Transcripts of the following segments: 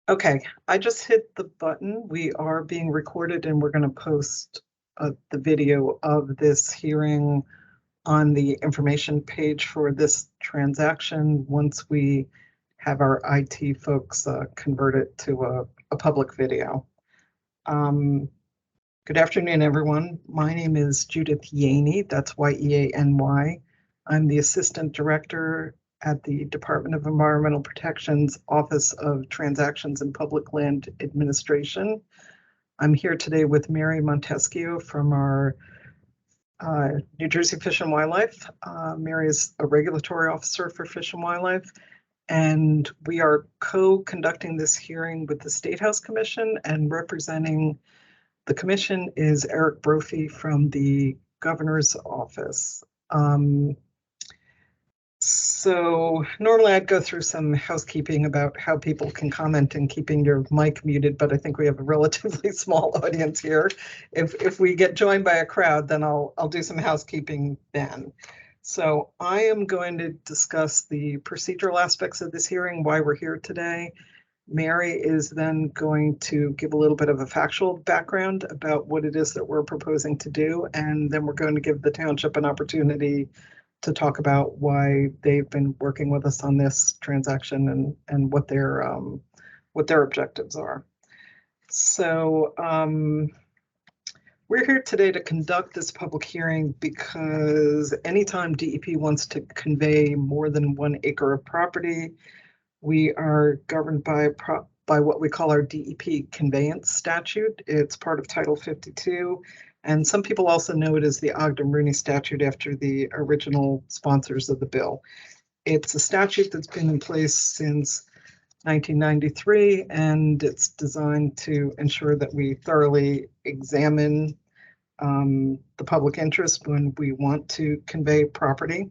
Okay, I just hit the button. We are being recorded and we're going to post the video of this hearing on the information page for this transaction once we have our IT folks convert it to a public video. Good afternoon, everyone. My name is Judith Yaney. That's Yeany. I'm the Assistant Director at the Department of Environmental Protection's Office of Transactions and Public Land Administration. I'm here today with Mary Montesquieu from our New Jersey Fish and Wildlife. Mary is a regulatory officer for Fish and Wildlife, and we are co-conducting this hearing with the State House Commission, and representing the commission is Eric Brophy from the governor's office. So normally I'd go through some housekeeping about how people can comment and keeping your mic muted, but I think we have a relatively small audience here. If we get joined by a crowd, then I'll do some housekeeping then. So I am going to discuss the procedural aspects of this hearing, why we're here today. Mary is then going to give a little bit of a factual background about what it is that we're proposing to do, and then we're going to give the township an opportunity to talk about why they've been working with us on this transaction and what their objectives are. So we're here today to conduct this public hearing because anytime DEP wants to convey more than 1 acre of property, we are governed by what we call our DEP conveyance statute. It's part of Title 52. And some people also know it as the Ogden-Rooney statute after the original sponsors of the bill. It's a statute that's been in place since 1993, and it's designed to ensure that we thoroughly examine the public interest when we want to convey property.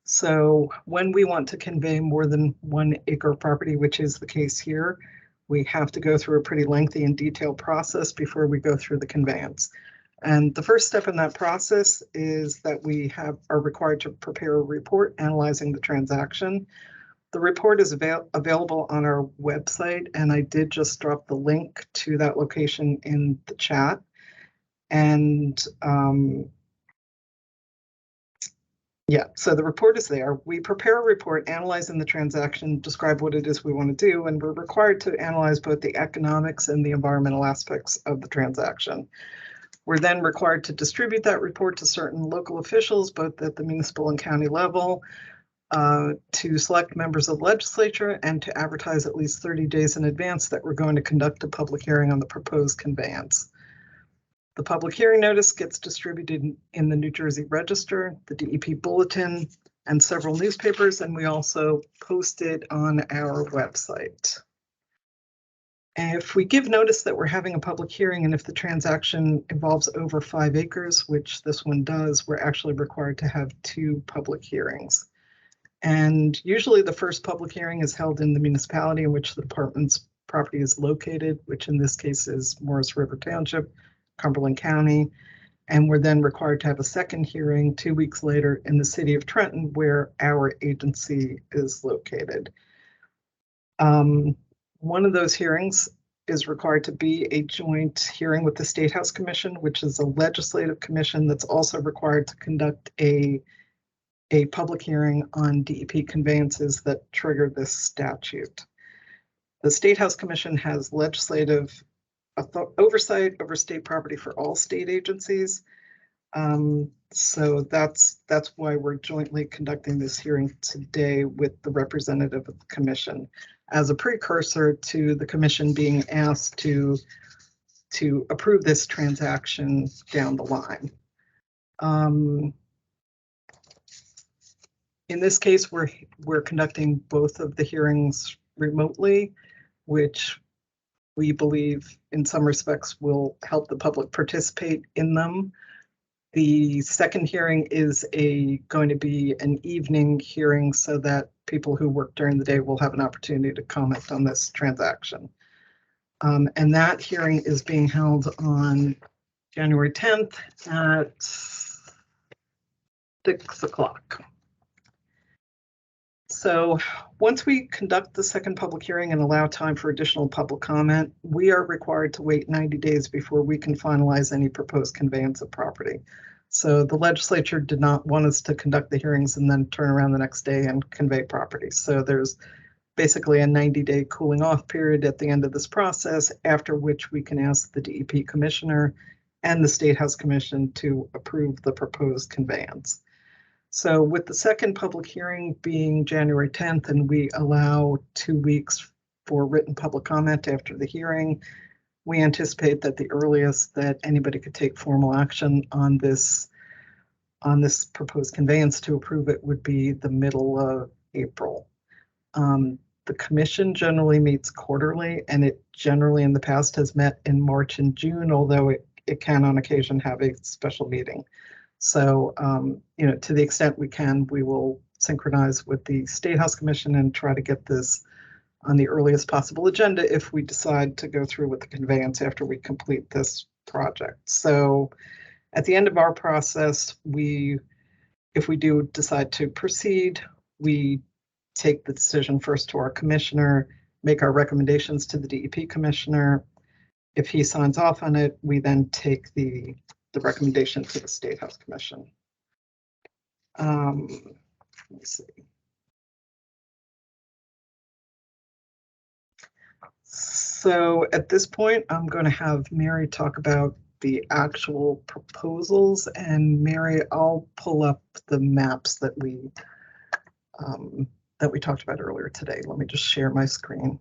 So when we want to convey more than 1 acre of property, which is the case here, we have to go through a pretty lengthy and detailed process before we go through the conveyance. And the first step in that process is that we are required to prepare a report analyzing the transaction. The report is available on our website, and I did just drop the link to that location in the chat. And yeah, so the report is there. We prepare a report analyzing the transaction, describe what it is we want to do, and we're required to analyze both the economics and the environmental aspects of the transaction. We're then required to distribute that report to certain local officials, both at the municipal and county level, to select members of the legislature, and to advertise at least 30 days in advance that we're going to conduct a public hearing on the proposed conveyance. The public hearing notice gets distributed in the New Jersey Register, the DEP Bulletin, and several newspapers, and we also post it on our website. And if we give notice that we're having a public hearing, and if the transaction involves over 5 acres, which this one does, we're actually required to have 2 public hearings. And usually the first public hearing is held in the municipality in which the department's property is located, which in this case is Morris River Township, Cumberland County. And we're then required to have a second hearing 2 weeks later in the city of Trenton, where our agency is located. One of those hearings is required to be a joint hearing with the State House Commission, which is a legislative commission that's also required to conduct a public hearing on DEP conveyances that trigger this statute. The State House Commission has legislative oversight over state property for all state agencies. So that's why we're jointly conducting this hearing today with the representative of the commission, as a precursor to the commission being asked to approve this transaction down the line. In this case, we're conducting both of the hearings remotely, which we believe in some respects will help the public participate in them. The second hearing is going to be an evening hearing so that people who work during the day will have an opportunity to comment on this transaction. And that hearing is being held on January 10th at 6 o'clock. So once we conduct the second public hearing and allow time for additional public comment, we are required to wait 90 days before we can finalize any proposed conveyance of property. So the legislature did not want us to conduct the hearings and then turn around the next day and convey property. So there's basically a 90-day cooling off period at the end of this process, after which we can ask the DEP commissioner and the State House Commission to approve the proposed conveyance. So with the second public hearing being January 10th, and we allow 2 weeks for written public comment after the hearing, we anticipate that the earliest that anybody could take formal action on this proposed conveyance to approve it would be the middle of April. The commission generally meets quarterly, and it generally in the past has met in March and June, although it can on occasion have a special meeting. So, to the extent we can, we will synchronize with the State House Commission and try to get this on the earliest possible agenda if we decide to go through with the conveyance after we complete this project. So at the end of our process, if we do decide to proceed, we take the decision first to our commissioner, make our recommendations to the DEP commissioner. If he signs off on it, we then take the recommendation to the State House Commission. Let me see. So at this point, I'm going to have Mary talk about the actual proposals, and Mary, I'll pull up the maps that we talked about earlier today. Let me just share my screen.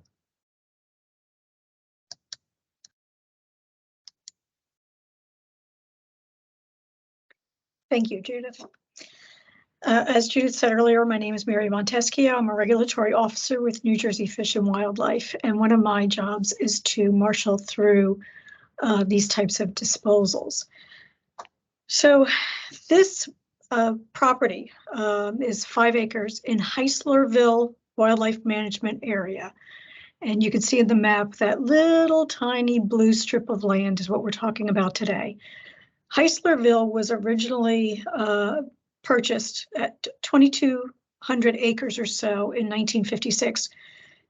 Thank you, Judith. As Judith said earlier, my name is Mary Montesquieu. I'm a regulatory officer with New Jersey Fish and Wildlife, and one of my jobs is to marshal through these types of disposals. So this property is 5 acres in Heislerville Wildlife Management Area. And you can see in the map that little tiny blue strip of land is what we're talking about today. Heislerville was originally purchased at 2,200 acres or so in 1956,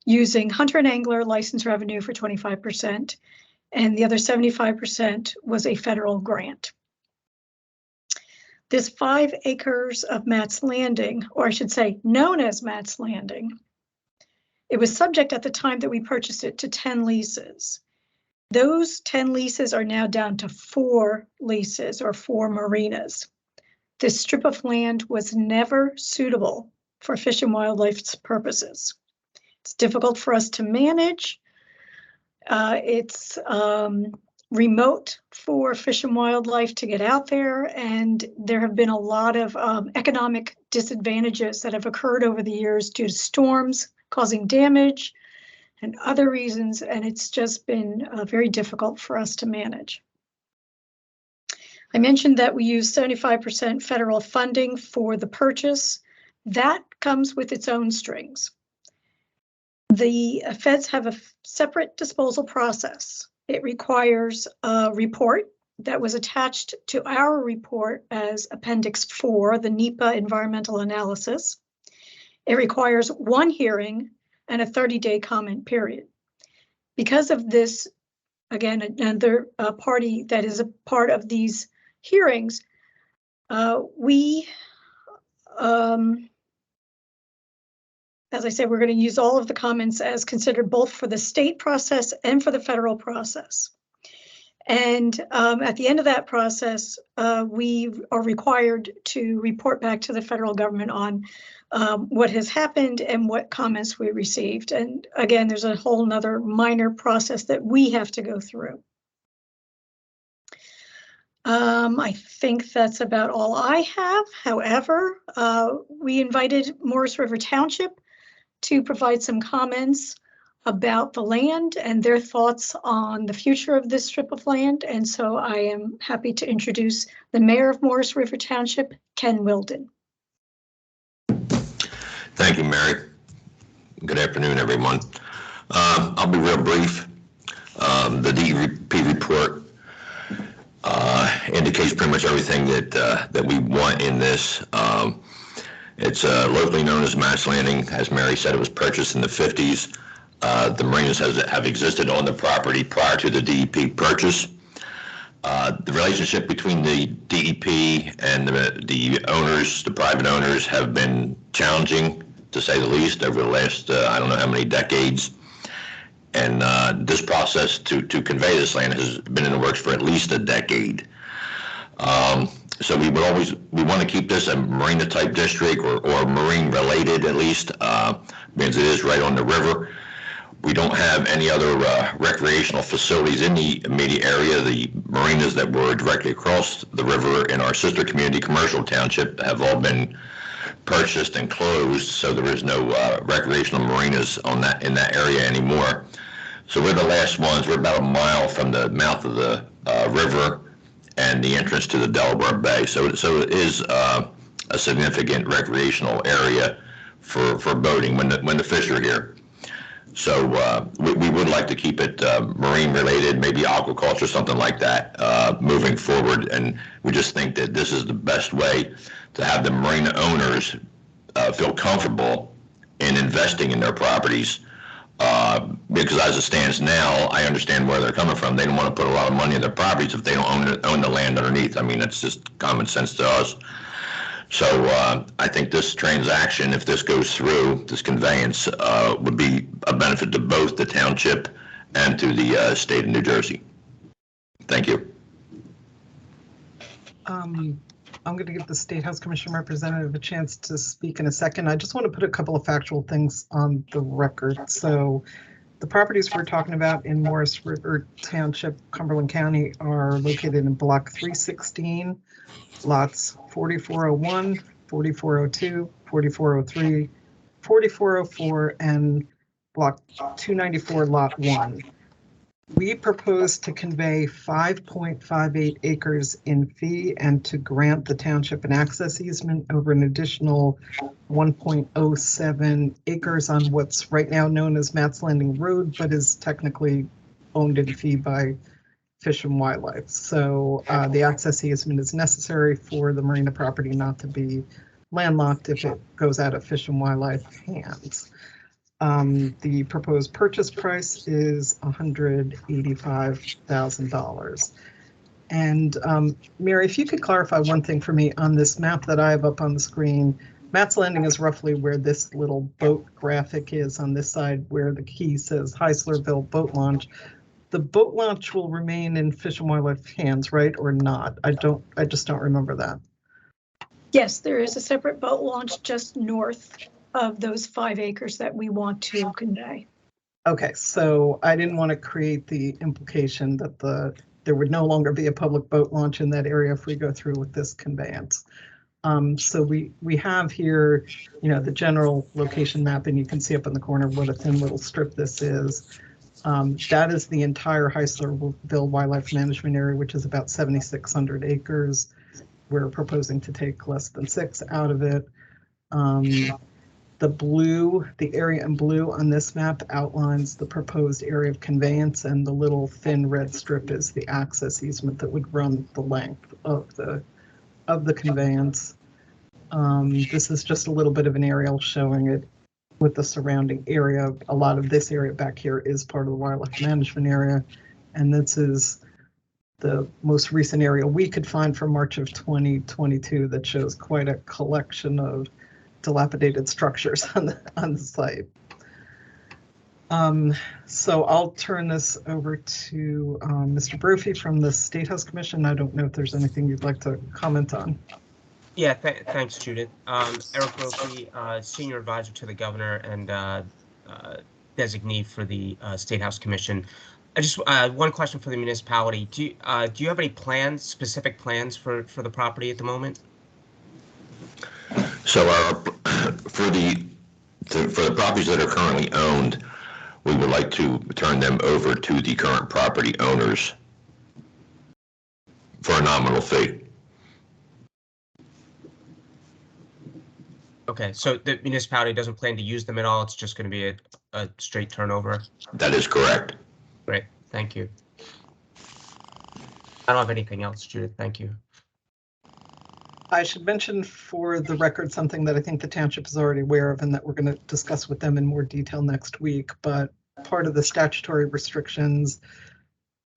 using hunter and angler license revenue for 25%, and the other 75% was a federal grant. This 5 acres of Matt's Landing, or I should say known as Matt's Landing, it was subject at the time that we purchased it to 10 leases. Those 10 leases are now down to 4 leases or 4 marinas. This strip of land was never suitable for Fish and Wildlife's purposes. It's difficult for us to manage. It's remote for Fish and Wildlife to get out there, and there have been a lot of economic disadvantages that have occurred over the years due to storms causing damage and other reasons, and it's just been very difficult for us to manage. I mentioned that we use 75% federal funding for the purchase. That comes with its own strings. The feds have a separate disposal process. It requires a report that was attached to our report as Appendix 4, the NEPA environmental analysis. It requires 1 hearing and a 30-day comment period. Because of this, again, another party that is a part of these hearings, we, as I said, we're going to use all of the comments as considered both for the state process and for the federal process. And at the end of that process, we are required to report back to the federal government on what has happened and what comments we received. And again, there's a whole nother minor process that we have to go through. I think that's about all I have. However, we invited Morris River Township to provide some comments about the land and their thoughts on the future of this strip of land. And so I am happy to introduce the mayor of Morris River Township, Ken Wilden. Thank you, Mary. Good afternoon, everyone. I'll be real brief. The DEP report indicates pretty much everything that we want in this. It's locally known as Mass Landing. As Mary said, it was purchased in the 50s. The marinas have existed on the property prior to the DEP purchase. The relationship between the DEP and the owners, the private owners, have been challenging, to say the least, over the last, I don't know how many decades. And this process to convey this land has been in the works for at least a decade. So we want to keep this a marina type district or marine related at least, because it is right on the river. We don't have any other recreational facilities in the immediate area. The marinas that were directly across the river in our sister community, Commercial Township, have all been purchased and closed, so there is no recreational marinas in that area anymore. So we're the last ones. We're about a mile from the mouth of the river and the entrance to the Delaware Bay. So it is a significant recreational area for boating when the fish are here. So we would like to keep it marine related, maybe aquaculture, something like that, moving forward. And we just think that this is the best way to have the marina owners feel comfortable in investing in their properties. Because as it stands now, I understand where they're coming from. They don't want to put a lot of money in their properties if they don't own the land underneath. I mean, that's just common sense to us. So I think this transaction, if this goes through, this conveyance, would be a benefit to both the township and to the state of New Jersey. Thank you. I'm going to give the State House Commission representative a chance to speak in a second. I just want to put a couple of factual things on the record. So the properties we're talking about in Morris River Township, Cumberland County, are located in Block 316, lots 4401, 4402, 4403, 4404, and Block 294, Lot 1. We propose to convey 5.58 acres in fee and to grant the township an access easement over an additional 1.07 acres on what's right now known as Matt's Landing Road, but is technically owned in fee by Fish and Wildlife. So the access easement is necessary for the marina property not to be landlocked if it goes out of Fish and Wildlife hands. The proposed purchase price is $185,000. And Mary, if you could clarify one thing for me on this map that I have up on the screen. Matt's Landing is roughly where this little boat graphic is on this side where the key says Heislerville Boat Launch. The boat launch will remain in Fish and Wildlife hands, right, or not? I just don't remember that. Yes, there is a separate boat launch just north of those 5 acres that we want to convey. Okay, so I didn't want to create the implication that there would no longer be a public boat launch in that area if we go through with this conveyance. So we have here, the general location map, and you can see up in the corner what a thin little strip this is. That is the entire Heislerville Wildlife Management Area, which is about 7,600 acres. We're proposing to take less than 6 out of it. The area in blue on this map outlines the proposed area of conveyance, and the little thin red strip is the access easement that would run the length of the conveyance. This is just a little bit of an aerial showing it with the surrounding area. A lot of this area back here is part of the wildlife management area, and this is the most recent area we could find from March of 2022 that shows quite a collection of dilapidated structures on the site. So I'll turn this over to Mr. Brophy from the State House Commission. I don't know if there's anything you'd like to comment on. Yeah, thanks, Judith. Eric Brophy, Senior Advisor to the Governor and designee for the State House Commission. I just one question for the municipality. Do you have any specific plans for the property at the moment? So for the properties that are currently owned, we would like to turn them over to the current property owners for a nominal fee. Okay, so the municipality doesn't plan to use them at all. It's just going to be a straight turnover. That is correct. Great, thank you. I don't have anything else, Judith. Thank you. I should mention for the record something that I think the township is already aware of and that we're going to discuss with them in more detail next week. But part of the statutory restrictions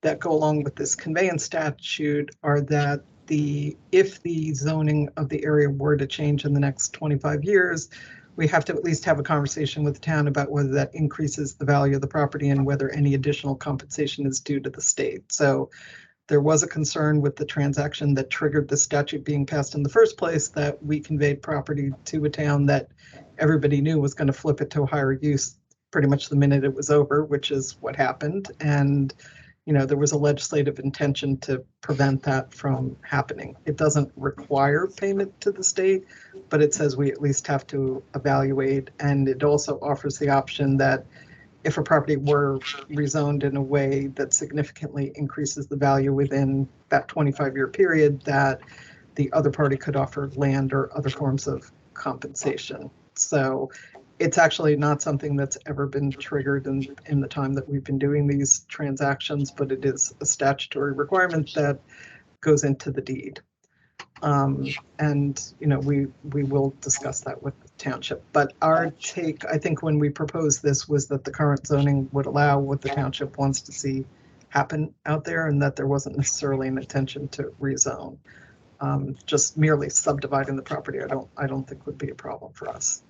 that go along with this conveyance statute are that if the zoning of the area were to change in the next 25 years, we have to at least have a conversation with the town about whether that increases the value of the property and whether any additional compensation is due to the state. So there was a concern with the transaction that triggered the statute being passed in the first place, that we conveyed property to a town that everybody knew was going to flip it to a higher use pretty much the minute it was over, which is what happened. And, you know, there was a legislative intention to prevent that from happening. It doesn't require payment to the state, but it says we at least have to evaluate. And it also offers the option that if a property were rezoned in a way that significantly increases the value within that 25-year period, that the other party could offer land or other forms of compensation. So it's actually not something that's ever been triggered in the time that we've been doing these transactions, but it is a statutory requirement that goes into the deed. And, you know, we will discuss that with the township. But our take, I think, when we proposed this was that the current zoning would allow what the township wants to see happen out there, and that there wasn't necessarily an intention to rezone. Just merely subdividing the property, I don't think would be a problem for us.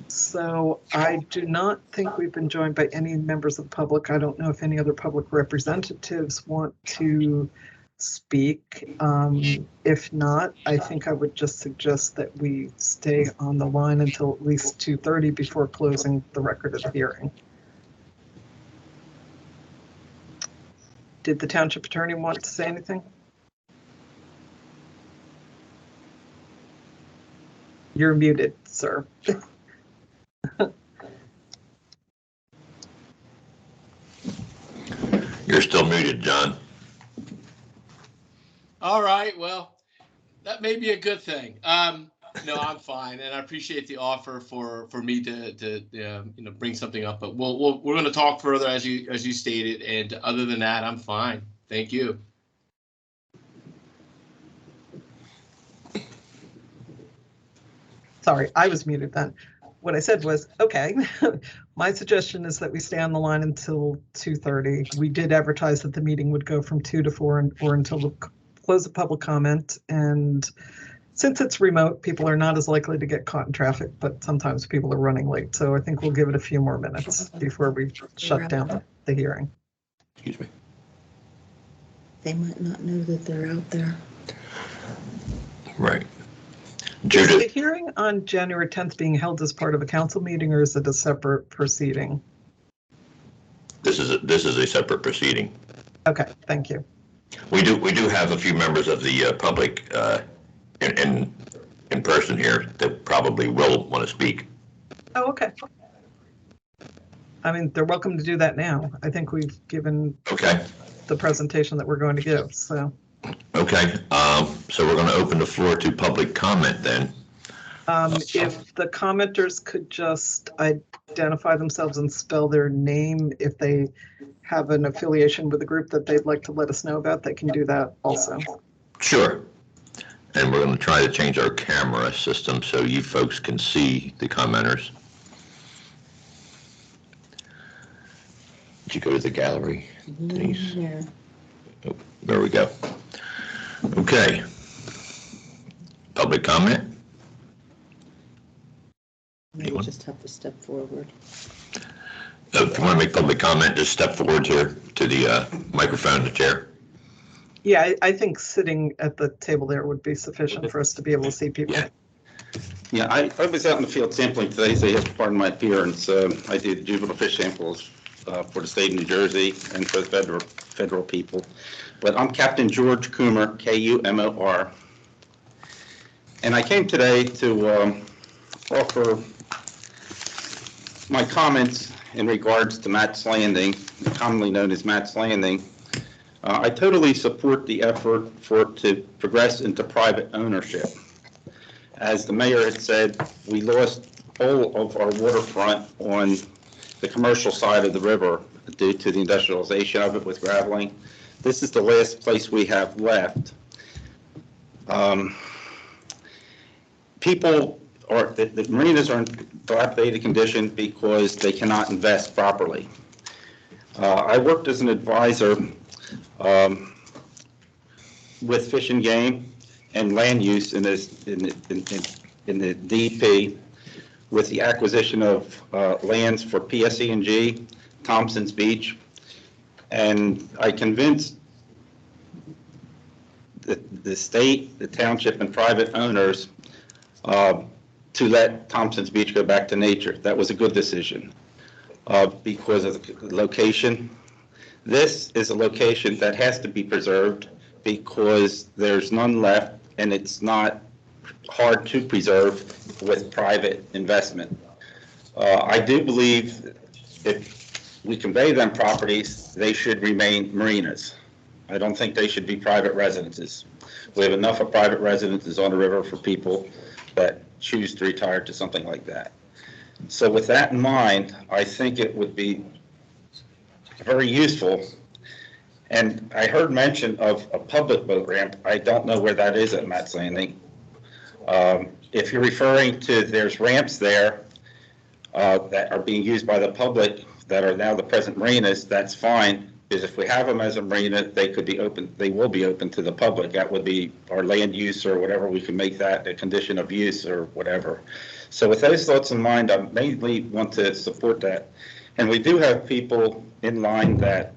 So I do not think we've been joined by any members of the public. I don't know if any other public representatives want to speak. If not, I think I would just suggest that we stay on the line until at least 2:30 before closing the record of the hearing. Did the township attorney want to say anything? You're muted, sir. You're still muted, John. All right, well, that may be a good thing. No, I'm fine, and I appreciate the offer for me to you know, bring something up. But we're going to talk further as you stated, and other than that, I'm fine. Thank you. Sorry, I was muted then. What I said was, okay, my suggestion is that we stay on the line until 2:30. We did advertise that the meeting would go from 2 to 4 or until the close of public comment. And since it's remote, people are not as likely to get caught in traffic, but sometimes people are running late. So I think we'll give it a few more minutes before we shut down the hearing. Excuse me. They might not know that they're out there. Right. Is Judith, the hearing on January 10th being held as part of a council meeting, or is it a separate proceeding? this is a separate proceeding. Okay, thank you. We do have a few members of the public in person here that probably will want to speak. Oh, okay. I mean, they're welcome to do that now. I think we've given the presentation that we're going to give, so. Okay, so we're going to open the floor to public comment then. If the commenters could just identify themselves and spell their name, if they have an affiliation with a group that they'd like to let us know about, they can do that also. Sure. And we're going to try to change our camera system so you folks can see the commenters. Did you go to the gallery, Denise? Yeah. Oh, there we go. Okay. Public comment? Maybe just have to step forward. If you want to make public comment, just step forward here to the microphone, the chair. Yeah, I think sitting at the table there would be sufficient for us to be able to see people. Yeah, I was out in the field sampling today, so you have to pardon my appearance. I did juvenile fish samples for the state of New Jersey and for the federal people. But I'm Captain George Coomer, K-U-M-O-R. And I came today to offer my comments in regards to Matt's Landing, commonly known as Matt's Landing. I totally support the effort for it to progress into private ownership. As the mayor had said, we lost all of our waterfront on the commercial side of the river due to the industrialization of it with graveling. this is the last place we have left. People are, the marinas are in dilapidated condition because they cannot invest properly. I worked as an advisor with Fish and Game and land use in the DEP with the acquisition of lands for PSE&G, Thompson's Beach, and I convinced the state, the township, and private owners to let Thompson's Beach go back to nature. That was a good decision because of the location. This is a location that has to be preserved because there's none left and it's not hard to preserve with private investment. I do believe if we convey them properties, they should remain marinas. I don't think they should be private residences. We have enough of private residences on the river for people that choose to retire to something like that. So with that in mind, I think it would be very useful. And I heard mention of a public boat ramp. I don't know where that is at Matt's Landing. If you're referring to there's ramps there that are being used by the public that are now the present marinas, that's fine. Because if we have them as a marina, they could be open, they will be open to the public. That would be our land use or whatever, we can make that a condition of use or whatever. So with those thoughts in mind, I mainly want to support that. And we do have people in line that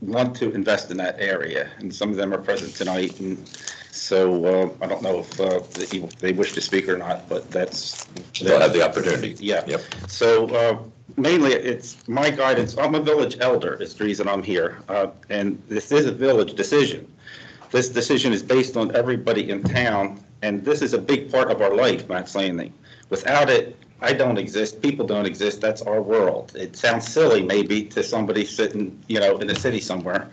want to invest in that area, and some of them are present tonight. And so I don't know if they wish to speak or not, but that's... They'll have the opportunity. Yeah. Yep. So mainly it's my guidance. I'm a village elder is the reason I'm here. And this is a village decision. This decision is based on everybody in town, and this is a big part of our life, Matt's Landing. Without it, I don't exist, people don't exist, that's our world. It sounds silly maybe to somebody sitting, you know, in a city somewhere,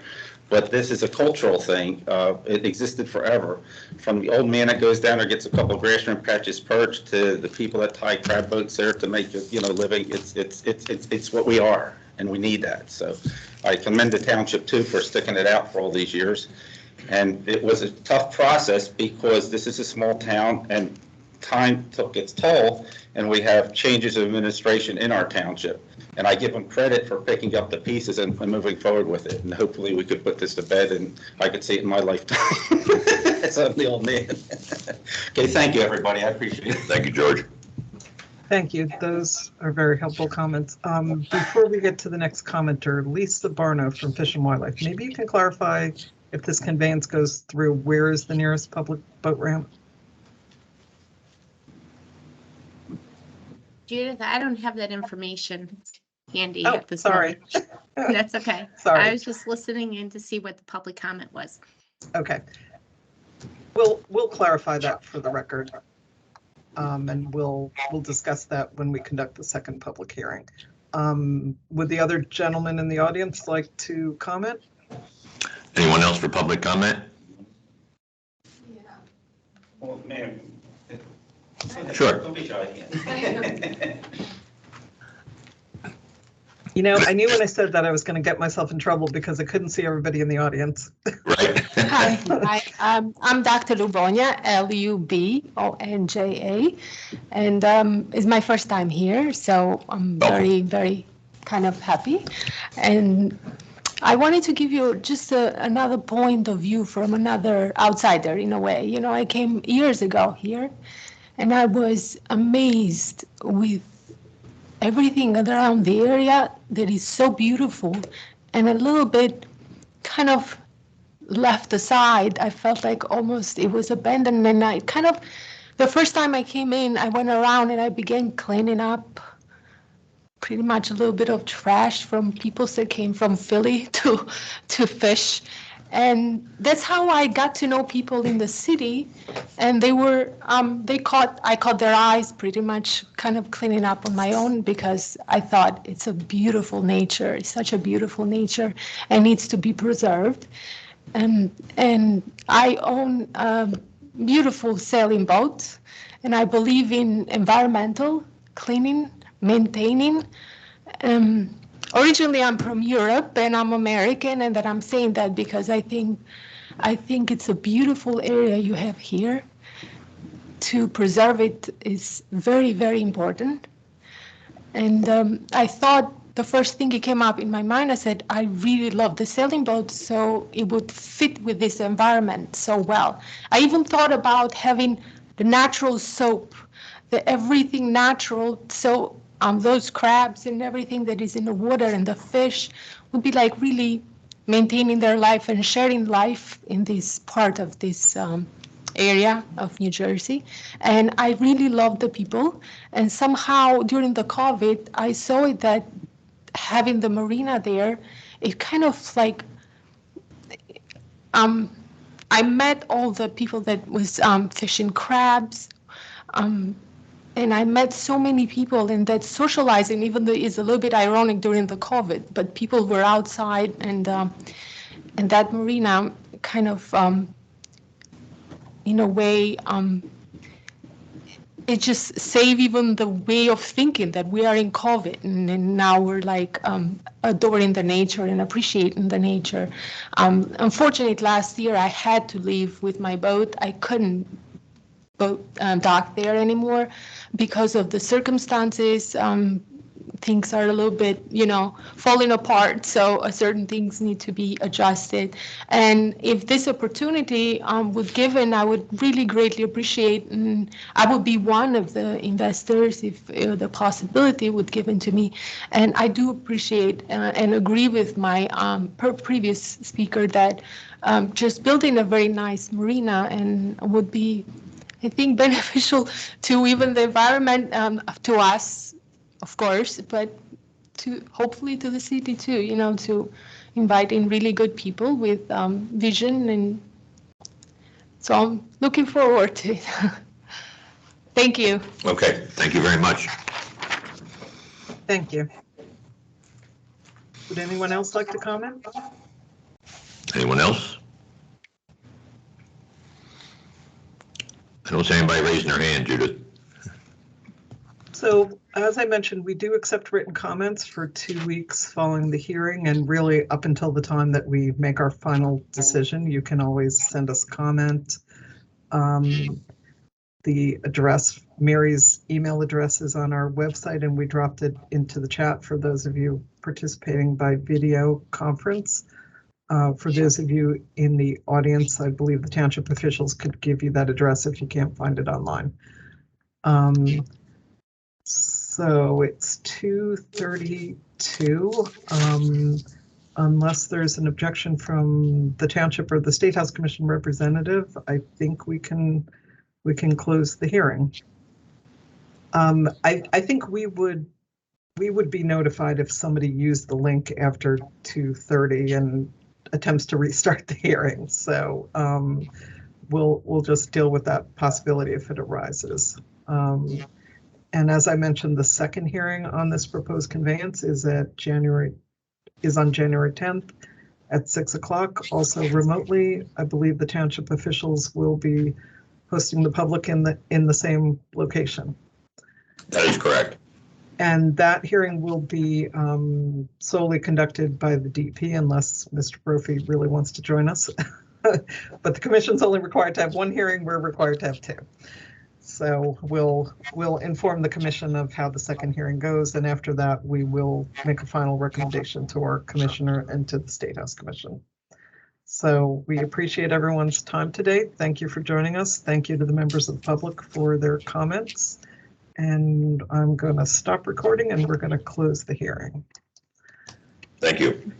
but this is a cultural thing. It existed forever. From the old man that goes down there, gets a couple of grass shrimp, catches perch, to the people that tie crab boats there to make a, you know, living. It's what we are, and we need that. So I commend the township too for sticking it out for all these years. And it was a tough process because this is a small town and time took its toll, and we have changes of administration in our township. And I give them credit for picking up the pieces and moving forward with it. And hopefully we could put this to bed and I could see it in my lifetime. So I'm the old man. Okay, thank you, everybody. I appreciate it. Thank you, George. Thank you. Those are very helpful comments. Before we get to the next commenter, Lisa Barno from Fish and Wildlife, maybe you can clarify if this conveyance goes through, where is the nearest public boat ramp? Judith, I don't have that information handy Oh, at this sorry. moment. That's okay. Sorry. I was just listening in to see what the public comment was. Okay. We'll clarify that for the record. And we'll discuss that when we conduct the second public hearing. Would the other gentleman in the audience like to comment? Anyone else for public comment? Yeah. Well, ma'am. Sure. Don't be shy. You know, I knew when I said that I was going to get myself in trouble because I couldn't see everybody in the audience. Right. Hi, I'm Dr. Lubonja, Lubonja, and it's my first time here, so I'm very, very kind of happy. And I wanted to give you just another point of view from another outsider in a way. You know, I came years ago here, and I was amazed with everything around the area that is so beautiful and a little bit kind of left aside. I felt like almost it was abandoned, and I kind of, the first time I came in, I went around and I began cleaning up pretty much a little bit of trash from people that came from Philly to fish. And that's how I got to know people in the city, and they were, I caught their eyes pretty much kind of cleaning up on my own, because I thought it's a beautiful nature, it's such a beautiful nature and needs to be preserved. And I own a beautiful sailing boat, and I believe in environmental cleaning, maintaining. originally I'm from Europe and I'm American, and that I'm saying that because I think it's a beautiful area you have here. To preserve it is very, very important. And I thought the first thing that came up in my mind, I said, I really love the sailing boat, so it would fit with this environment so well. I even thought about having the natural soap, the everything natural, so those crabs and everything that is in the water and the fish would be like really maintaining their life and sharing life in this part of this area of New Jersey. And I really love the people. And somehow during the COVID, I saw it that having the marina there, it kind of like, I met all the people that was fishing crabs. And I met so many people, and that socializing, even though it's a little bit ironic during the COVID, but people were outside, and that marina kind of, in a way, it just saved even the way of thinking that we are in COVID, and now we're like adoring the nature and appreciating the nature. Unfortunately, last year I had to leave with my boat. I couldn't dock there anymore because of the circumstances. Things are a little bit, falling apart, so certain things need to be adjusted. And if this opportunity was given, I would really greatly appreciate, and I would be one of the investors if the possibility would given to me. And I do appreciate and agree with my previous speaker that just building a very nice marina and would be, I think, beneficial to even the environment, to us, of course, but to hopefully to the city too, to invite in really good people with vision. And so I'm looking forward to it. Thank you. Okay, thank you very much. Thank you. Would anyone else like to comment? Anyone else? I don't see anybody raising their hand, Judith. So, as I mentioned, we do accept written comments for 2 weeks following the hearing, and really up until the time that we make our final decision. You can always send us a comment. The address, Mary's email address, is on our website, and we dropped it into the chat for those of you participating by video conference. For those of you in the audience, I believe the township officials could give you that address if you can't find it online. So it's 2:32. Unless there's an objection from the township or the State House Commission representative, I think we can close the hearing. I think we would be notified if somebody used the link after 2:30 and attempts to restart the hearing. So we'll just deal with that possibility if it arises. And as I mentioned, the second hearing on this proposed conveyance is on January 10th at 6 o'clock. Also remotely, I believe the township officials will be hosting the public in the same location. That is correct. And that hearing will be solely conducted by the DP unless Mr. Brophy really wants to join us. But the commission's only required to have one hearing. We're required to have two. So we'll inform the commission of how the second hearing goes, and after that, we will make a final recommendation to our commissioner and to the State House Commission. So we appreciate everyone's time today. Thank you for joining us. Thank you to the members of the public for their comments. And I'm going to stop recording, and we're going to close the hearing. Thank you.